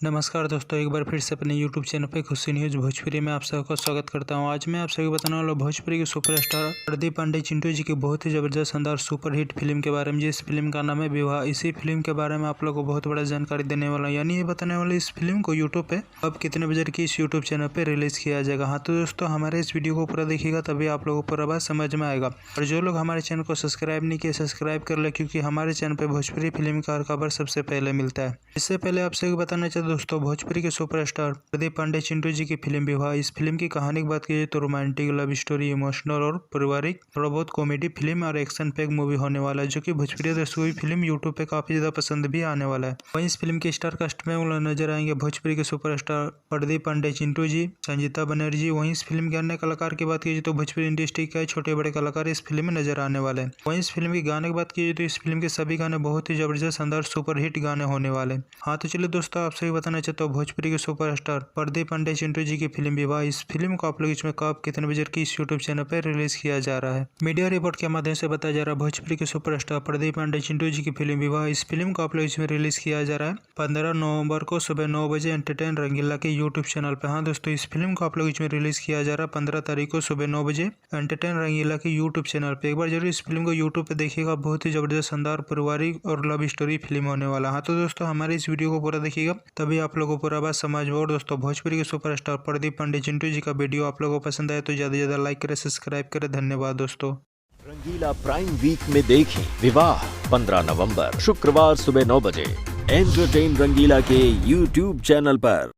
नमस्कार दोस्तों, एक बार फिर से अपने YouTube चैनल पे खुशी न्यूज़ भोजपुरी में आप सबका स्वागत करता हूं। आज मैं आप सभी बताने वाला भोजपुरी के सुपरस्टार प्रदीप पांडे चिंटू जी की बहुत ही ज़बरदस्त शानदार सुपर हिट फिल्म के बारे में, जिस फिल्म का नाम है विवाह। इसी फिल्म के बारे में आप लोगों को बहुत बड़ा जानकारी देने वाला हूं, यानी ये बताने वाले इस फिल्म को यूट्यूब पे अब कितने बजे की इस यूट्यूब चैनल पर रिलीज़ किया जाएगा। हाँ तो दोस्तों, हमारे इस वीडियो को पूरा देखिएगा, तभी आप लोगों को पूरा बात समझ में आएगा। और जो लोग हमारे चैनल को सब्सक्राइब नहीं किए, सब्सक्राइब कर ले, क्योंकि हमारे चैनल पर भोजपुरी फिल्म का खबर सबसे पहले मिलता है। इससे पहले आप सभी बताना चाहते दोस्तों, भोजपुरी के सुपरस्टार प्रदीप पांडे चिंटू जी की फिल्म विवाह। इस फिल्म की कहानी की बात की जाए तो रोमांटिक, लव स्टोरी, इमोशनल और पारिवारिक, थोड़ा बहुत कॉमेडी फिल्म और एक्शन पैक मूवी होने वाला है, जो कि भोजपुरी दर्शकों की फिल्म यूट्यूब पे काफी ज्यादा पसंद भी आने वाला है। वहीं इस फिल्म के स्टार कास्ट में नजर आएंगे भोजपुरी के सुपरस्टार प्रदीप पांडे चिंटू जी, संजीता बनर्जी। वहीं इस फिल्म के अन्य कलाकार की बात की जाए तो भोजपुरी इंडस्ट्री के छोटे बड़े कलाकार इस फिल्म में नजर आने वाले हैं। वहीं इस फिल्म के गाने की बात की जाए तो इस फिल्म के सभी गाने बहुत ही जबरदस्त शानदार सुपर हिट गाने होने वाले। हाँ तो चलिए दोस्तों, आप सभी बताना चाहता हूँ भोजपुरी के सुपरस्टार प्रदीप पांडे चिंटू जी की फिल्म विवाह, इस फिल्म को आप लोग इसमें कब कितने बजे की इस यूट्यूब चैनल पर रिलीज किया जा रहा है। मीडिया रिपोर्ट के माध्यम से बताया जा रहा है भोजपुरी के सुपरस्टार प्रदीप पांडे चिंटू जी की फिल्म विवाह, इस फिल्म को आप लोग इसमें रिलीज किया जा रहा है 15 नवंबर को सुबह 9 बजे एंटरटेन रंगीला के यूट्यूब चैनल पर। हाँ दोस्तों, इस फिल्म को आप लोग इसमें रिलीज किया जा रहा है 15 तारीख को सुबह 9 बजे एंटरटेन रंगीला के यूट्यूब चैनल पर। एक बार जरूर इस फिल्म को यूट्यूब पे देखिएगा, बहुत ही जबरदस्त शानदार पारिवारिक और लव स्टोरी फिल्म होने वाला। हाँ तो दोस्तों, हमारे इस वीडियो को पूरा देखिएगा, तभी आप लोगों को पूरा बात समझ में। और दोस्तों, भोजपुरी के सुपरस्टार प्रदीप पांडे चिंटू जी का वीडियो आप लोगों को पसंद आए तो ज्यादा से ज्यादा लाइक करें, सब्सक्राइब करें। धन्यवाद दोस्तों। रंगीला प्राइम वीक में देखें विवाह 15 नवंबर शुक्रवार सुबह 9 बजे एंटरटेन रंगीला के YouTube चैनल पर।